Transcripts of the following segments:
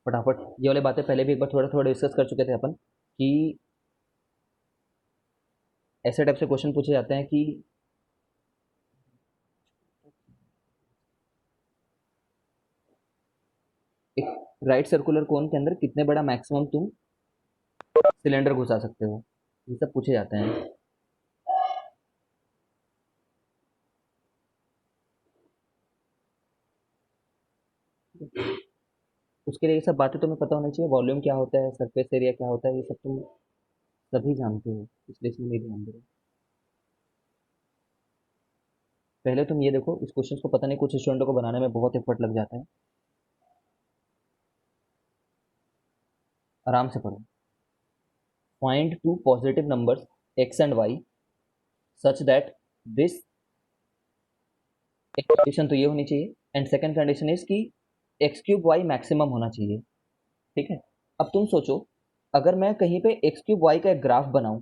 फटाफट ये वाली बातें पहले भी एक बार थोड़ा थोड़ा डिस्कस कर चुके थे अपन कि ऐसे टाइप से क्वेश्चन पूछे जाते हैं कि एक राइट सर्कुलर कोन के अंदर कितने बड़ा मैक्सिमम तुम सिलेंडर घुसा सकते हो, ये सब पूछे जाते हैं। उसके लिए ये सब बातें तुम्हें पता होनी चाहिए, वॉल्यूम क्या होता है, सरफेस एरिया क्या होता है, ये सब तुम सभी जानते हो, इसलिए इसमें नहीं ध्यान दो। पहले तुम ये देखो, इस क्वेश्चन को पता नहीं कुछ स्टूडेंटों को बनाने में बहुत एफर्ट लग जाता है, आराम से पढ़ो। Find two positive numbers x and y such that this, एक कंडीशन तो ये होनी चाहिए, एंड सेकंड कंडीशन इज कि एक्स क्यूब वाई मैक्सिमम होना चाहिए। ठीक है, अब तुम सोचो, अगर मैं कहीं पे एक्स क्यूब वाई का एक ग्राफ बनाऊं,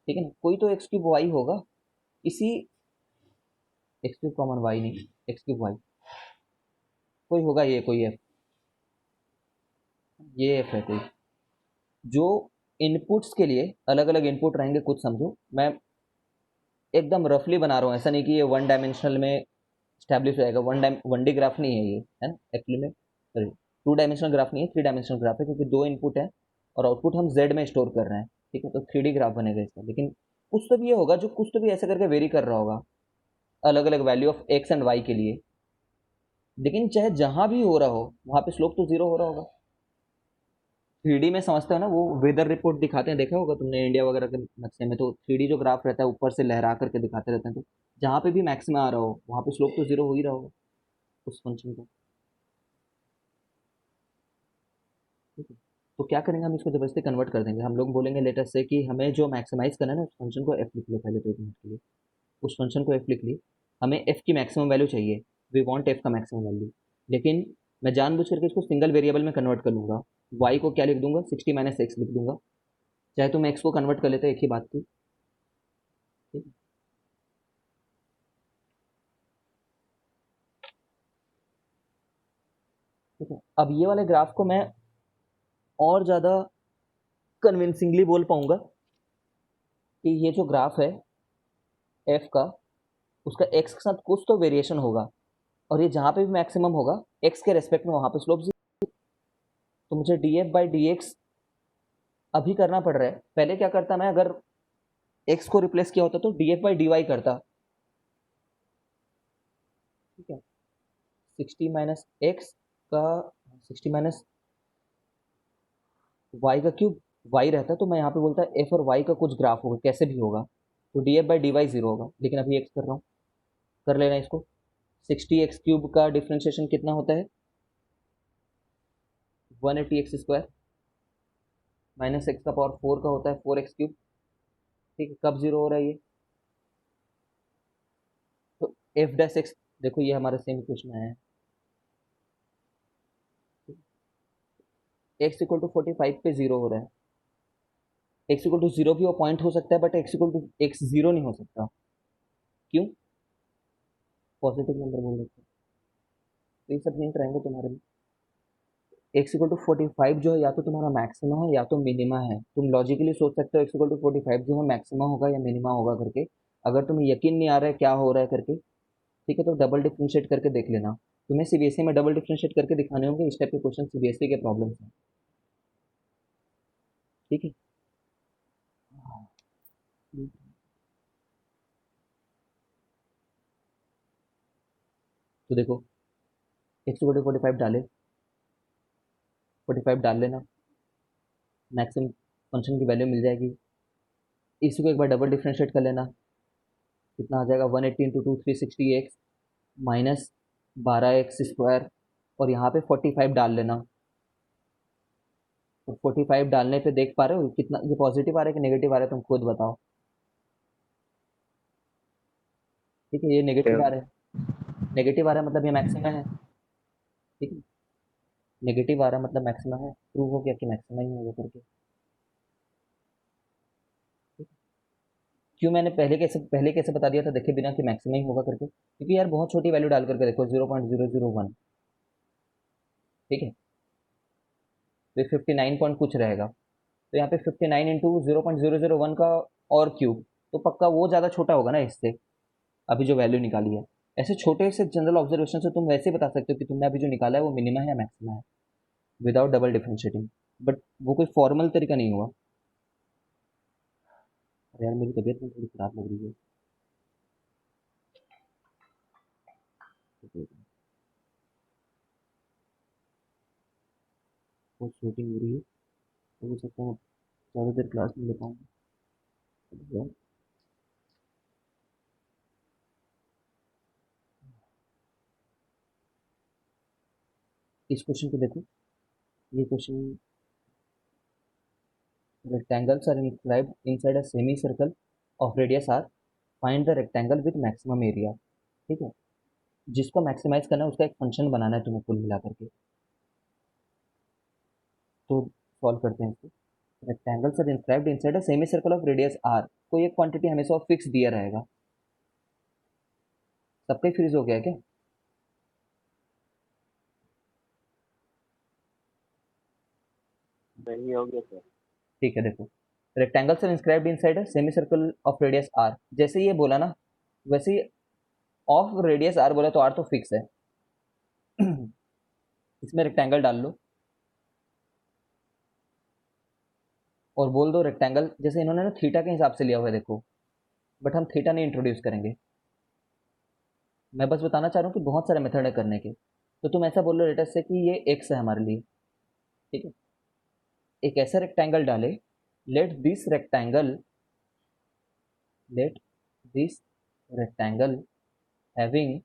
ठीक है ना, कोई तो एक्स क्यूब वाई होगा, इसी एक्स क्यूब कॉमन वाई नहीं, एक्स क्यूब वाई कोई होगा, ये कोई एफ, ये एफ है कोई, जो इनपुट्स के लिए अलग अलग इनपुट रहेंगे, कुछ समझो, मैं एकदम रफली बना रहा हूँ, ऐसा नहीं कि ये वन डायमेंशनल में स्टैब्लिश हो जाएगा, वन डी ग्राफ नहीं है ये, है ना, एक्चुअली में सॉरी, टू डायमेंशनल ग्राफ नहीं है, थ्री डायमेंशनल ग्राफ है, क्योंकि दो इनपुट है और आउटपुट हम जेड में स्टोर कर रहे हैं। ठीक है, तो थ्री डी ग्राफ बनेगा इसका, लेकिन कुछ तो भी ये होगा जो कुछ तो भी ऐसा करके वेरी कर रहा होगा अलग अलग value of x and y के लिए, लेकिन चाहे जहां भी हो रहा हो वहां पे स्लोप तो जीरो हो रहा होगा। थ्री डी में समझते हो ना, वो वेदर रिपोर्ट दिखाते हैं, देखा होगा तुमने इंडिया वगैरह के नक्शे में, तो थ्री डी जो ग्राफ रहता है ऊपर से लहरा करके दिखाते रहते हैं, तो जहाँ पे भी मैक्सिमा आ रहा हो वहाँ पे स्लोप तो जीरो हो ही रहा होगा उस फंक्शन का। ठीक है, तो क्या करेंगे, हम इसको जबरदस्ती कन्वर्ट कर देंगे, हम लोग बोलेंगे लेटर से कि हमें जो मैक्सिमाइज करना है ना, उस फंक्शन को एफ लिख लो पहले तो एक मिनट के लिए, उस फंक्शन को एफ लिख ली, हमें एफ की मैक्सिमम वैल्यू चाहिए, वी वांट एफ का मैक्सिमम वैल्यू, लेकिन मैं जानबूझ करके इसको सिंगल वेरिएबल में कन्वर्ट कर लूंगा, वाई को क्या लिख दूंगा, 60 - एक्स लिख दूंगा, चाहे तुम एक्स को कन्वर्ट कर लेते एक ही बात थी। ठीक है, ठीक है, अब ये वाले ग्राफ को मैं और ज़्यादा कन्विंसिंगली बोल पाऊंगा कि ये जो ग्राफ है एफ का, उसका एक्स के साथ कुछ तो वेरिएशन होगा, और ये जहाँ पे भी मैक्सिमम होगा एक्स के रेस्पेक्ट में, वहाँ पे स्लोप जीरो। तो मुझे D f by d x अभी करना पड़ रहा है, पहले क्या करता मैं, अगर एक्स को रिप्लेस किया होता तो d f by d y करता। ठीक है, 60 - एक्स का 60 - वाई का क्यूब, वाई रहता तो मैं यहाँ पे बोलता एफ और वाई का कुछ ग्राफ होगा, कैसे भी होगा, तो d f by d y zero होगा, लेकिन अभी एक्स कर रहा हूँ, कर लेना इसको। 60 x³ का डिफ्रेंशिएशन कितना होता है, 180 x² माइनस एक्स का पावर 4 का होता है 4x³। ठीक है, कब जीरो हो रहा है ये, तो एफ डैश एक्स, देखो ये हमारे सेम इक्वेशन में है, एक्स इक्वल टू 45 पे जीरो हो रहा है, एक्स इक्वल टू जीरो भी वो पॉइंट हो सकता है, but x equal to x zero नहीं हो सकता, क्यों, पॉजिटिव नंबर बोल देते हैं, तो ये सब हिंट रहेंगे तुम्हारे में। एक्स इक्वल टू 45 जो है, या तो तुम्हारा मैक्सिमा है या तो मिनिमा है, तुम लॉजिकली सोच सकते हो एक्स इक्वल टू 45 जो है मैक्सिमा होगा या मिनिमा होगा करके, अगर तुम्हें यकीन नहीं आ रहा है क्या हो रहा है करके, ठीक है, तो डबल डिफ्रेंशिएट करके देख लेना, तुम्हें सीबीएसई में डबल डिफ्रेंशिएट करके दिखाने होंगे, इस टाइप के क्वेश्चन सीबीएसई के प्रॉब्लम्स हैं। ठीक है, तो देखो एक्स इक्वल टू 45 डाले, 45 डाल लेना, मैक्सिमम फंक्शन की वैल्यू मिल जाएगी, इसी को एक बार डबल डिफ्रेंशिएट कर लेना, कितना आ जाएगा, 180 into two 360 x minus 12x², और यहाँ पे 45 डाल लेना, तो 45 डालने पे देख पा रहे हो कितना ये पॉजिटिव आ रहा है कि नेगेटिव आ रहा है, तुम खुद बताओ। ठीक है, ये नेगेटिव आ रहा है, नेगेटिव आ रहा है मतलब ये मैक्सिमा है। ठीक है, नेगेटिव आ रहा है मतलब मैक्सिमा है, प्रूव हो गया कि मैक्सिमा ही होगा करके। ठीक है? क्यों मैंने पहले कैसे बता दिया था देखे बिना कि मैक्सिमा ही होगा करके, क्योंकि यार बहुत छोटी वैल्यू डाल करके देखो, 0.001, ठीक है, तो 59 पॉइंट कुछ रहेगा, तो यहाँ पे 59 इंटू 0.001 का और क्यूब, तो पक्का वो ज़्यादा छोटा होगा ना इससे, अभी जो वैल्यू निकाली है। ऐसे छोटे से जनरल ऑब्जर्वेशन से तुम वैसे बता सकते हो कि तुमने अभी जो निकाला है वो मिनिमा है या मैक्सिमा है, विदाउट डबल डिफ्रेंशिएटिंग, बट वो कोई फॉर्मल तरीका नहीं हुआ। अरे यार मेरी तबीयत में थोड़ी खराब लग रही है, बहुत शूटिंग हो रही है, तो हो सकता है ज़्यादा देर क्लास नहीं ले पाऊँगा। इस क्वेश्चन को देखो, ये question, rectangles are inscribed inside a semicircle of radius r, find the rectangle with maximum area। ठीक है, जिसको मैक्सिमाइज करना है उसका एक फंक्शन बनाना है तुम्हें कुल मिला करके, तो सॉल्व करते हैं इसको। Rectangles are inscribed inside a semi circle of radius r, कोई एक क्वांटिटी हमेशा फिक्स दिया रहेगा। सबका ही फ्रीज हो गया है क्या? नहीं हो गया सर। ठीक है, देखो, rectangles are inscribed inside a semi circle of radius r, जैसे ये बोला ना वैसे ही ऑफ रेडियस आर बोला, तो आर तो फिक्स है। इसमें रेक्टेंगल डाल लो और बोल दो रेक्टेंगल, जैसे इन्होंने ना थीटा के हिसाब से लिया हुआ है देखो, बट हम थीटा नहीं इंट्रोड्यूस करेंगे। मैं बस बताना चाह रहा हूँ कि बहुत सारे मेथड है करने के, तो तुम ऐसा बोल लो लेटेस्ट से कि ये एक्स है हमारे लिए, ठीक है, एक ऐसा रेक्टेंगल डाले, let this rectangle, let this rectangle having,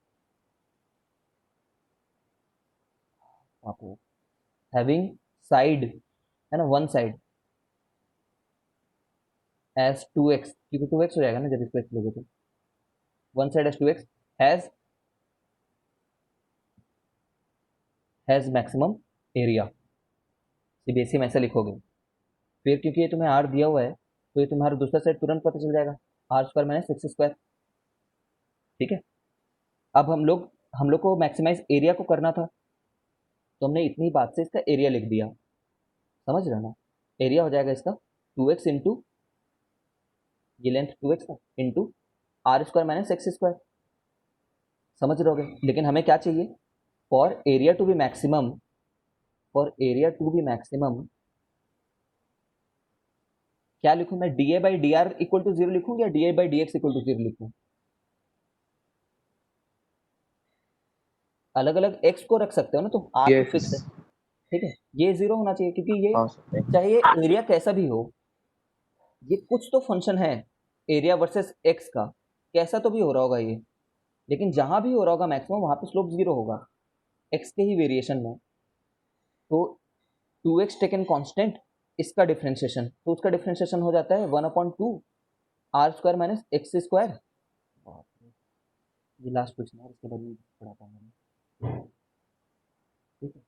having side है ना, वन साइड एज 2x, क्योंकि 2x हो जाएगा ना जब इसको x लोगे तो, one side as 2x, has has maximum area, CBSE में ऐसा लिखोगे। फिर क्योंकि ये तुम्हें आर दिया हुआ है, तो ये तुम्हारा दूसरा साइड तुरंत पता चल जाएगा, r square minus six square. ठीक है, अब हम लोग को मैक्सिमाइज एरिया को करना था, तो हमने इतनी बात से इसका एरिया लिख दिया, समझ रहे हो ना? एरिया हो जाएगा इसका 2x इंटू ये लेंथ 2x का into r square minus x square, समझ रहोगे? लेकिन हमें क्या चाहिए, for area to be maximum, for area to be maximum क्या लिखूं मैं, d a by d r equal to zero लिखूं या d a by d x equal to zero लिखूं? अलग अलग एक्स को रख सकते हो ना तुम, आर तो फिक्स है। यस। ठीक है, ये जीरो होना चाहिए, क्योंकि ये हाँ सर। चाहे ये एरिया कैसा भी हो, ये कुछ तो फंक्शन है एरिया वर्सेस एक्स का, कैसा तो भी हो रहा होगा ये, लेकिन जहां भी हो रहा होगा मैक्सिमम वहां पे स्लोप जीरो होगा, एक्स के ही वेरिएशन में। तो 2x टेकन कांस्टेंट, इसका डिफरेंशिएशन, तो उसका डिफरेंशिएशन हो जाता है 1/2 r square minus x square. ये लास्ट क्वेश्चन है, इसके बाद नहीं पढ़ा पाऊंगा। ठीक है,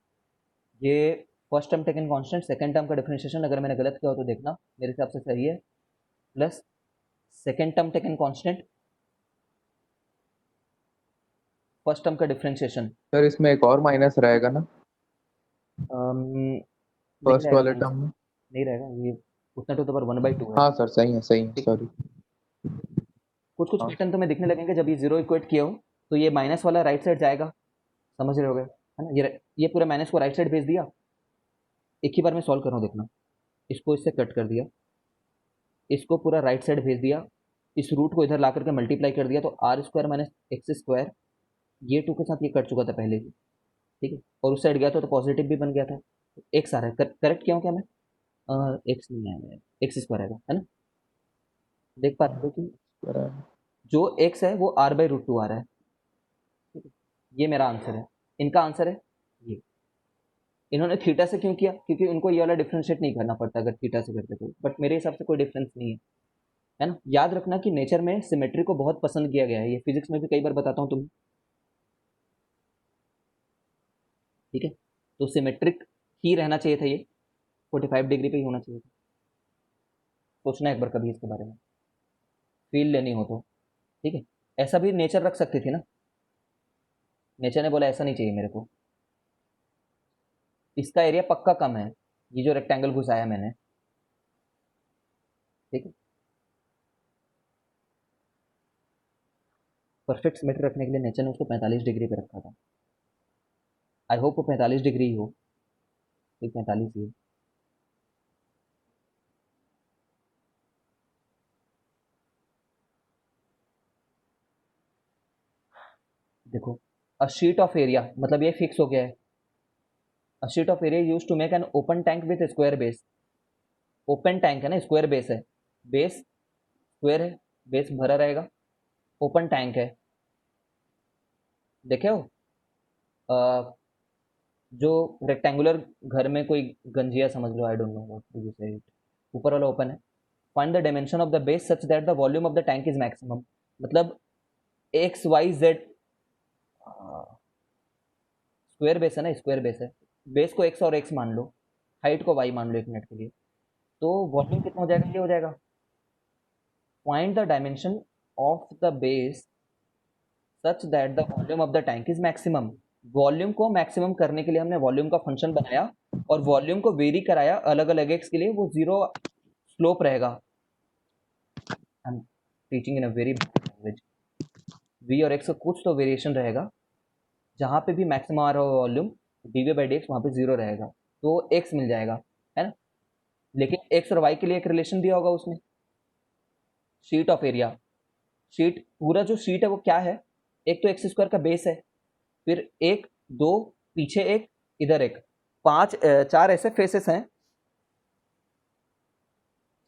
ये first term taken constant, second term का डिफरेंशिएशन, अगर मैंने गलत किया हो तो देखना, मेरे हिसाब से सही है, plus second term taken constant, first term का डिफरेंशिएशन, सर इसमें एक और माइनस रहेगा ना नहीं फर्स्ट रहेगा वाले माइनस, टर्म में? नहीं रहेगा ये, उतना टू द पावर 1/2 है। हाँ सर, सही है ठीक है, सॉरी। कुछ कुछ हाँ पैटर्न तुम्हें दिखने लगेंगे जब ये जीरो इक्वेट किया हो, तो ये माइनस वाला राइट साइड जाएगा, समझ रहे होगे है ना, ये पूरा माइनस को राइट साइड भेज दिया। एक ही बार में सॉल्व कर रहा हूँ देखना, इसको इससे कट कर दिया, इसको पूरा राइट साइड भेज दिया, इस रूट को इधर ला करके मल्टीप्लाई कर दिया, तो r square minus x square, ये टू के साथ ये कट चुका था पहले ही। ठीक है, और उस साइड गया तो पॉजिटिव भी बन गया था, एक्स आ रहा है, करेक्ट किया हूँ क्या मैं? एक्स नहीं आया, एक्स स्क्वायर आएगा है ना, देख पा रहे हो कि बराबर। जो एक्स है वो आर बाई रूट टू आ रहा है। ठीक है, ये मेरा आंसर है, इनका आंसर है ये। इन्होंने थीटा से क्यों किया, क्योंकि उनको ये वाला डिफ्रेंशिएट नहीं करना पड़ता अगर थीटा से करते तो, बट मेरे हिसाब से कोई डिफरेंस नहीं है ना। याद रखना कि नेचर में सिमेट्री को बहुत पसंद किया गया है, ये फिजिक्स में भी कई बार बताता हूँ तुम्हें। ठीक है, तो सिमेट्रिक ही रहना चाहिए था ये, 45 डिग्री पे ही होना चाहिए था। सोचना एक बार कभी इसके बारे में, फील लेनी हो तो। ठीक है, ऐसा भी नेचर रख सकती थी ना, नेचर ने बोला ऐसा नहीं चाहिए मेरे को। इसका एरिया पक्का कम है, ये जो रेक्टेंगल घुसाया मैंने, ठीक है। परफेक्ट सिमेट्री रखने के लिए नेचर ने उसको 45 डिग्री पे रखा था। आई होप वो 45 डिग्री ही हो, ठीक 45 ही हो। देखो, अ शीट ऑफ एरिया मतलब ये फिक्स हो गया है। A sheet of area use to make an open tank with square base. Open tank है ना, स्क्वायर बेस है, बेस स्क्वायर है, बेस भरा रहेगा, ओपन टैंक है, देखे हो। अ, जो रेक्टेंगुलर घर में कोई गंजिया समझ लो, I don't know what to say it, ऊपर वाला ओपन है। Find the dimension of the base such that the volume of the tank is maximum. मतलब x y z, square base है ना, स्क्वायर बेस है, बेस को x और x मान लो, हाइट को वाई मान लो एक मिनट के लिए, तो वॉल्यूम कितना हो जाएगा, ये हो जाएगा। Find the dimension of the base such that the volume of the tank is maximum. Volume को मैक्सिमम करने के लिए हमने वॉल्यूम का फंक्शन बनाया और वॉल्यूम को वेरी कराया अलग अलग एक्स के लिए, वो जीरो स्लोप रहेगा। I am teaching in a very language. V और एक्स का कुछ तो वेरिएशन रहेगा, जहाँ पे भी मैक्सिमम आ रहा हो volume, d v by d x वहाँ पे जीरो रहेगा, तो एक्स मिल जाएगा, है ना। लेकिन एक्स और वाई के लिए एक रिलेशन दिया होगा उसने, शीट ऑफ एरिया। शीट पूरा जो शीट है वो क्या है, एक तो एक्स स्क्वायर का बेस है, फिर एक, दो, पीछे एक, इधर एक, पांच, चार ऐसे फेसेस हैं,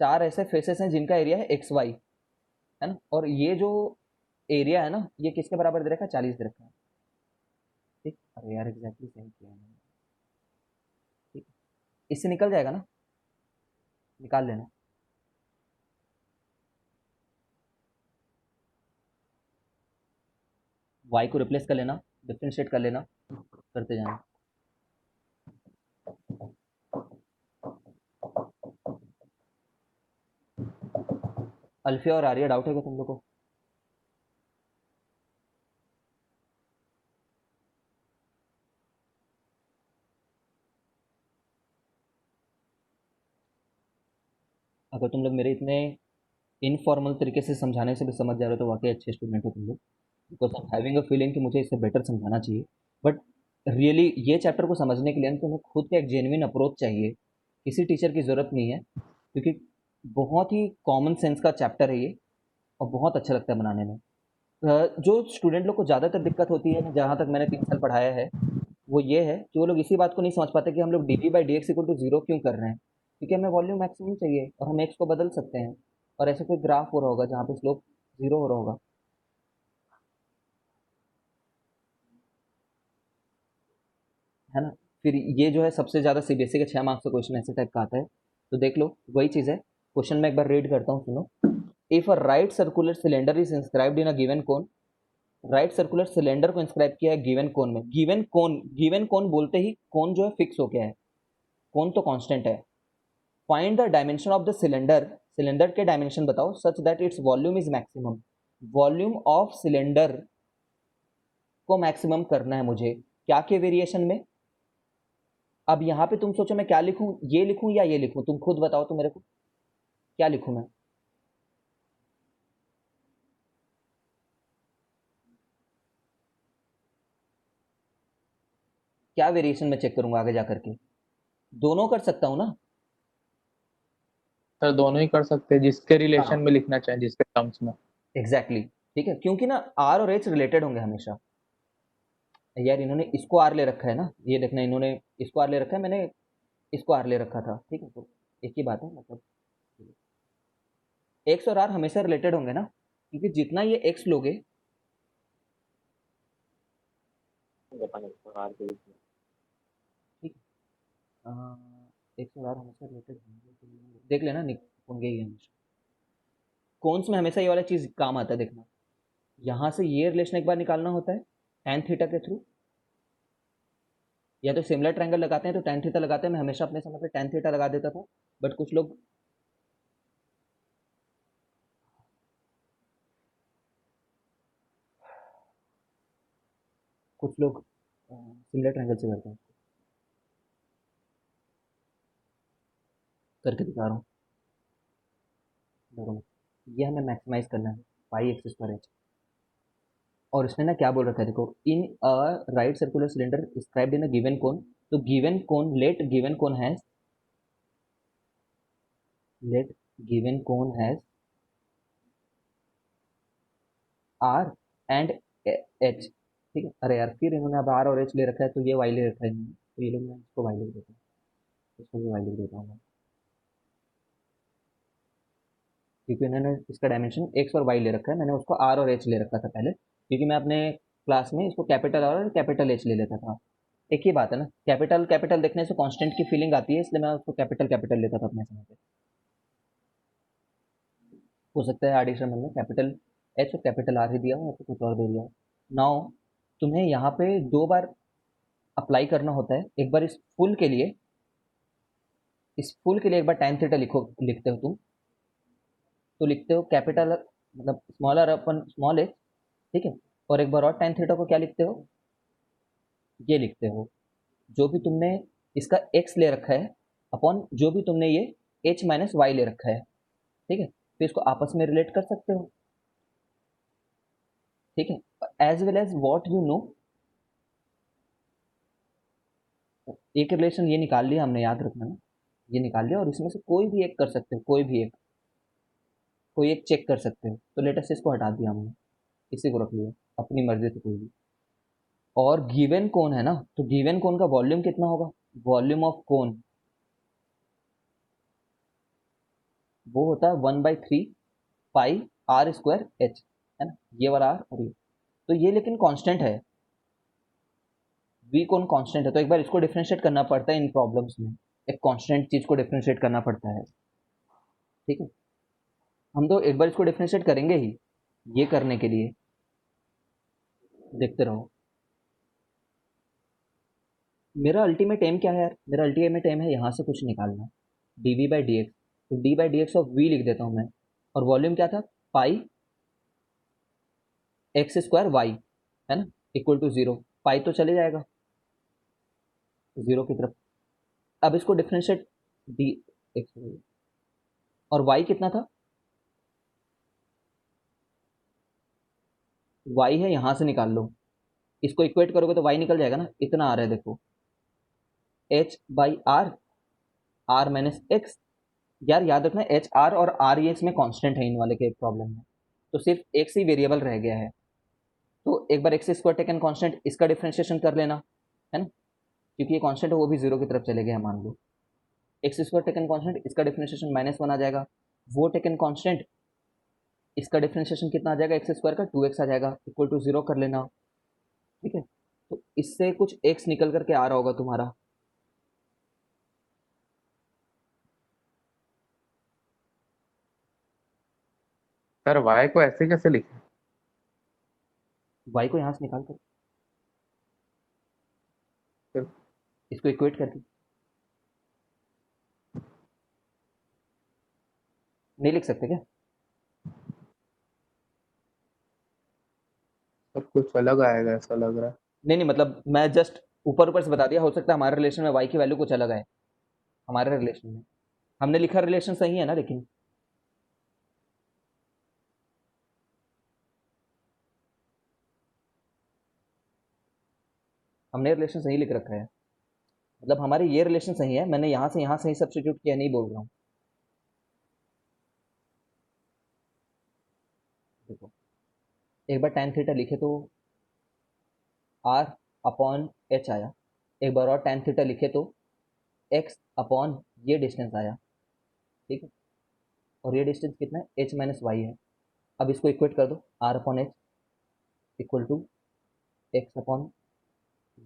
चार ऐसे फेसेस हैं जिनका एरिया है एक्स वाई, है ना। और ये जो एरिया है ना, ये किसके बराबर दे रखा है, 40 दे रखा है, ठीक। अरे यार एग्जैक्टली सही किया है मैंने, ठीक। इससे निकल जाएगा ना, निकाल लेना। वाई को रिप्लेस कर लेना, डिफ्रेंशिएट कर लेना, करते जाना। अल्फिया और आर्या डाउट है क्या तुम लोग को। अगर तुम लोग मेरे इतने इनफॉर्मल तरीके से समझाने से भी समझ जा रहे हो तो वाकई अच्छे स्टूडेंट हो तुम लोग, because I having a feeling कि मुझे इससे बेटर समझाना चाहिए। बट रियली ये चैप्टर को समझने के लिए तुम्हें खुद का एक जेन्युइन अप्रोच चाहिए, किसी टीचर की ज़रूरत नहीं है, क्योंकि बहुत ही कॉमन सेंस का चैप्टर है ये, और बहुत अच्छा लगता है बनाने में। जो स्टूडेंट लोग को ज़्यादातर दिक्कत होती है, जहाँ तक मैंने 3 साल पढ़ाया है, वो ये है कि वो लोग इसी बात को नहीं समझ पाते कि हम लोग d v by d x equal to zero क्यों कर रहे हैं, क्योंकि हमें वॉल्यूम मैक्सिमम चाहिए और हम एक्स को बदल सकते हैं, और ऐसे कोई ग्राफ हो रहा होगा जहाँ पे स्लोप जीरो हो रहा होगा, है ना। फिर ये जो है सबसे ज़्यादा सीबीएसई के 6 मार्क्स का क्वेश्चन ऐसे टाइप का आता है, तो देख लो वही चीज़ है। क्वेश्चन में एक बार रीड करता हूँ, सुनो। If a right circular cylinder is inscribed in a given cone, right circular cylinder को इंस्क्राइब किया है गिवन कोन में, गिवन कोन, गिवन कोन बोलते ही कोन जो है फिक्स हो गया है, कोन तो कांस्टेंट है। Find the dimension of the cylinder, cylinder के डायमेंशन बताओ such that its volume is maximum. Volume of cylinder को मैक्सिमम करना है मुझे, क्या के वेरिएशन में। अब यहाँ पे तुम सोचो मैं क्या लिखूं, ये लिखूं या ये लिखूं, तुम खुद बताओ तो मेरे को, क्या लिखूं मैं। क्या वेरिएशन में चेक करूंगा आगे जा करके, दोनों कर सकता हूँ ना। सर दोनों ही कर सकते हैं, जिसके रिलेशन हाँ में लिखना चाहें, जिसके टर्म्स में। Exactly exactly. ठीक है, क्योंकि ना आर और एच रिलेटेड होंगे हमेशा। यार इन्होंने इसको आर ले रखा है ना, ये देखना, इन्होंने इसको आर ले रखा है, मैंने इसको आर ले रखा था, ठीक है, तो एक ही बात है मतलब। एक्स और आर हमेशा रिलेटेड होंगे ना, क्योंकि जितना ये एक्स लोगे, ठीक है, एक्स और आर हमेशा रिलेटेड होंगे, तो देख लेना होंगे ही हमेशा। कौन में हमेशा ये वाला चीज़ काम आता है, देखना। यहाँ से ये रिलेशन एक बार निकालना होता है tan थीटा के थ्रू, या तो सिमिलर ट्रायंगल लगाते हैं तो tan थीटा लगाते हैं, मैं हमेशा अपने समय पे tan थीटा लगा देता था, बट कुछ लोग सिमिलर ट्रायंगल से करते हैं। करके दिखा रहा हूँ, देखो ये हमें मैक्सिमाइज करना है, पाई एक्स स्क्वायर एच। और इसने ना क्या बोल रखा है, देखो in a right circular cylinder described in a given cone, तो given cone, let given cone has r and h, ठीक है। अरे यार फिर इन्होंने अब आर और एच ले रखा है, तो ये वाई ले रखा है इन्होंने, तो ये लोग, मैं इसको वाई लिख देता हूँ, इसको भी वाई लिख देता हूँ मैं, क्योंकि उन्होंने इसका डायमेंशन एक्स और वाई ले रखा है, मैंने उसको आर और एच ले रखा था पहले, क्योंकि मैं अपने क्लास में इसको कैपिटल आर और कैपिटल एच ले लेता था। एक ही बात है ना, कैपिटल कैपिटल देखने से कांस्टेंट की फीलिंग आती है, इसलिए मैं उसको कैपिटल कैपिटल लेता था अपने समय पे। हो सकता है एडिशन में कैपिटल एच और कैपिटल आर ही दिया हो या तो कुछ और दे दिया हो। नाउ तुम्हें यहाँ पे दो बार अप्लाई करना होता है, एक बार इस फुल के लिए एक बार tan थीटा लिखते हो तुम, तो लिखते हो कैपिटल, मतलब स्मॉलर अपन स्मॉल एच, ठीक है। और एक बार और tan थीटा को क्या लिखते हो, ये लिखते हो, जो भी तुमने इसका x ले रखा है अपॉन जो भी तुमने ये h माइनस वाई ले रखा है, ठीक है। तो इसको आपस में रिलेट कर सकते हो, ठीक है। As well as what you know, एक रिलेशन ये निकाल लिया हमने, याद रखना ना, ये निकाल लिया, और इसमें से कोई भी एक कर सकते हो, कोई एक चेक कर सकते हो, तो लेटेस्ट से इसको हटा दिया हमने, इसी को रख लिया अपनी मर्जी से कोई भी। और गिवन कोन है ना, तो गिवन कोन का वॉल्यूम कितना होगा, वॉल्यूम ऑफ कोन वो होता है 1/3 पाई आर स्क्वायर एच, है ना, ये वाला आर और ये, तो ये लेकिन कांस्टेंट है, वी कोन कांस्टेंट है, तो एक बार इसको डिफरेंशिएट करना पड़ता है इन प्रॉब्लम्स में, एक कांस्टेंट चीज को डिफरेंशिएट करना पड़ता है, ठीक है। हम तो एक बार इसको डिफरेंशिएट करेंगे ही, ये करने के लिए देखते रहो। मेरा अल्टीमेट एम क्या है यार, मेरा अल्टीमेट एम है यहाँ से कुछ निकालना, d v by d x, तो d by d x of v लिख देता हूँ मैं, और वॉल्यूम क्या था, पाई एक्स स्क्वायर वाई, है ना, इक्वल टू जीरो, पाई तो चले जाएगा जीरो की तरफ। अब इसको डिफरेंशिएट, डी एक्स, और वाई कितना था, वाई है यहाँ से निकाल लो, इसको इक्वेट करोगे तो वाई निकल जाएगा ना, इतना आ रहा है देखो, h by r, r minus x. यार याद रखना एच आर और आर ये इसमें कांस्टेंट है इन वाले के प्रॉब्लम में, तो सिर्फ एक्स ही वेरिएबल रह गया है, तो एक बार एक्स स्क्वायर टेकन कांस्टेंट, इसका डिफरेंशिएशन कर लेना, है ना, क्योंकि ये कांस्टेंट है वो भी जीरो की तरफ चले गए हैं मान लो, एक्स स्क्वायर टेकन कांस्टेंट, इसका डिफरेंशिएशन -1 आ जाएगा, वो टेकन कांस्टेंट, इसका डिफरेंशिएशन कितना आ जाएगा, एक्स स्क्वायर का 2x आ जाएगा, इक्वल टू जीरो कर लेना, ठीक है। तो इससे कुछ x निकल करके आ रहा होगा तुम्हारा, सर वाई को ऐसे कैसे लिखें? y को यहाँ से निकाल कर, सर इसको इक्वेट करके, नहीं लिख सकते क्या, सब कुछ अलग आएगा ऐसा लग रहा है। नहीं नहीं, मतलब मैं जस्ट ऊपर ऊपर से बता दिया, हो सकता है हमारे रिलेशन में y की वैल्यू कुछ अलग है, हमारे रिलेशन में हमने लिखा रिलेशन सही है ना, लेकिन हमने रिलेशन सही लिख रखा है, मतलब हमारे ये रिलेशन सही है, मैंने यहाँ से ही सब्स्टिट्यूट किया, नहीं बोल रहा हूँ। देखो एक बार tan थीटा लिखे तो r अपॉन एच आया, एक बार और tan थीटा लिखे तो x अपॉन ये डिस्टेंस आया, ठीक है। और ये डिस्टेंस कितना है, h माइनस वाई है। अब इसको इक्वेट कर दो, r upon h equal to x upon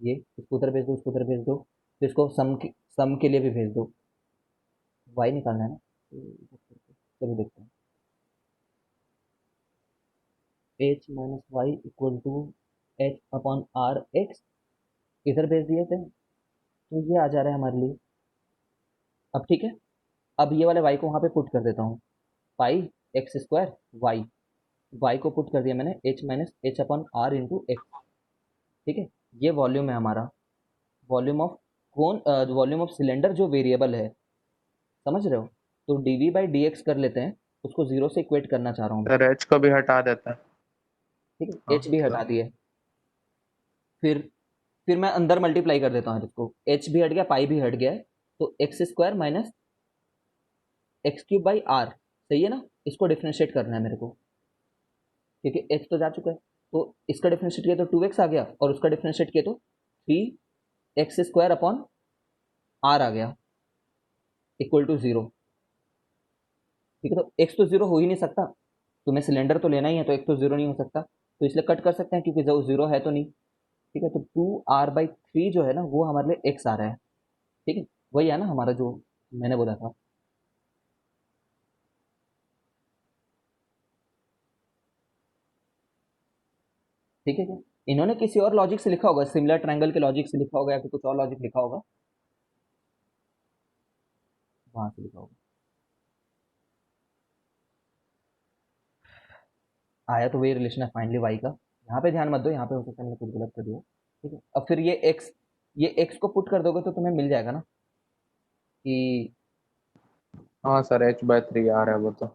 ये, इसको उधर भेज दो, इसको उधर भेज दो, तो इसको सम के लिए भी भेज दो, वाई निकालना है ना, चलो देखते हैं, h minus y equal to h upon r x, इधर भेज दिए थे, तो ये आ जा रहा है हमारे लिए। अब ठीक है, अब ये वाले वाई को वहाँ पे पुट कर देता हूँ, pi x square y, y को पुट कर दिया मैंने, h minus h upon r into x, ठीक है। ये वॉल्यूम है हमारा, वॉल्यूम ऑफ कौन, वॉल्यूम ऑफ सिलेंडर जो वेरिएबल है, समझ रहे हो, तो डी बाई डी एक्स कर लेते हैं, उसको जीरो से इक्वेट करना चाह रहा हूँ मैं। सर एच को भी हटा देता है। ठीक है, हाँ एच भी हटा सर। दिए। फिर फिर मैं अंदर मल्टीप्लाई कर देता हूँ इसको, एच भी हट गया, पाई भी हट गया है, तो x square minus x cube by r, सही है ना। इसको डिफ्रेंशिएट करना है मेरे को, क्योंकि एक्स तो जा चुका है। तो इसका डिफ्रेंशिएट किया तो 2x आ गया, और उसका डिफ्रेंशिएट किया तो 3x स्क्वायर अपॉन आर आ गया, इक्वल टू जीरो। ठीक है, तो एक्स तो जीरो हो ही नहीं सकता, तुम्हें सिलेंडर तो लेना ही है, तो एक्स तो जीरो नहीं हो सकता, तो इसलिए कट कर सकते हैं, क्योंकि जो जीरो है तो नहीं। ठीक है, तो 2r/3 जो है ना, वो हमारे लिए एक्स आ रहा है। ठीक है, वही है ना हमारा जो मैंने बोला था। ठीक है क्या, इन्होंने किसी और लॉजिक से लिखा होगा, सिमिलर ट्रायंगल के लॉजिक से लिखा होगा, या फिर कुछ और लॉजिक लिखा होगा, वहां से लिखा होगा। आया तो वही रिलेशन है फाइनली वाई का। यहाँ पे ध्यान मत दो, यहाँ पे हो सकता है मैंने कुछ गलत कर दिया। ठीक है, अब फिर ये एक्स को पुट कर दोगे तो तुम्हें मिल जाएगा ना कि हाँ सर, h/3 आ रहा है वो तो।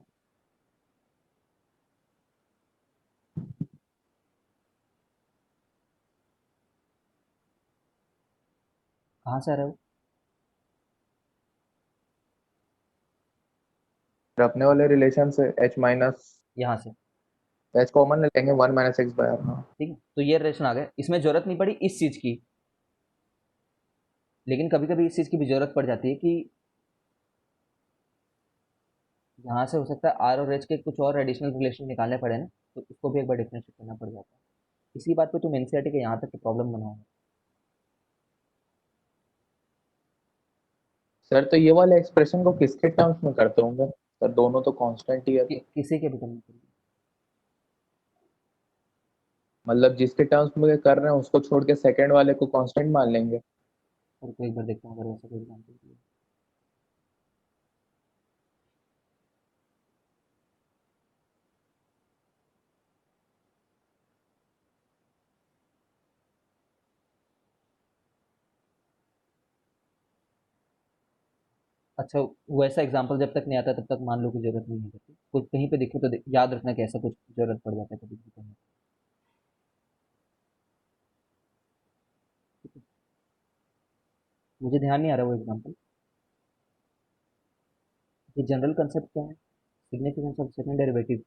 कहाँ से आ रहा है वो। फिर अपने वाले रिलेशन से h माइनस यहाँ से। h कॉमन ले लेंगे, 1 - x/r। हाँ ठीक है, तो ये रिलेशन आ गया, इसमें जरूरत नहीं पड़ी इस चीज की, लेकिन कभी कभी इस चीज की भी जरूरत पड़ जाती है कि यहाँ से हो सकता है आर और एच के कुछ और एडिशनल रिलेशन निकालने पड़े ना, तो उसको भी एक बार डिफरेंशिएट करना पड़ जाता है। इसी बात पे तुम एनसीईआरटी के यहाँ तक की प्रॉब्लम बनाओ। सर, तो ये वाले एक्सप्रेशन को किसके टर्म्स में करते होंगे सर? दोनों तो कांस्टेंट ही है तो। किसी के भी करना चाहिए। मतलब जिसके टर्म्स में कर रहे हैं उसको छोड़ के सेकंड वाले को कांस्टेंट मान लेंगे। और को एक बार देखता हूँ अगर वैसा कोई एग्जाम्पल। अच्छा, वैसा एग्जाम्पल जब तक नहीं आता तब तक मान लो कि जरूरत नहीं है करके। कुछ कहीं पे दिखे तो याद रखना कि ऐसा कुछ जरूरत पड़ जाता है कभी भी करने की। ठीक है? मुझे ध्यान नहीं आ रहा वो एग्जाम्पल। ये जनरल कंसेप्ट क्या है, सिग्निफिकेंस ऑफ सेकंड डेरिवेटिव।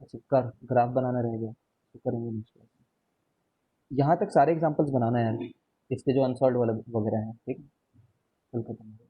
अच्छा, कर ग्राफ बनाना रह गया, तो करेंगे नेक्स्ट क्लास में। यहाँ तक सारे एग्जाम्पल्स बनाना है यार, इसके जो अनसॉल्व वाले वगैरह हैं। ठीक है, कल खत्म।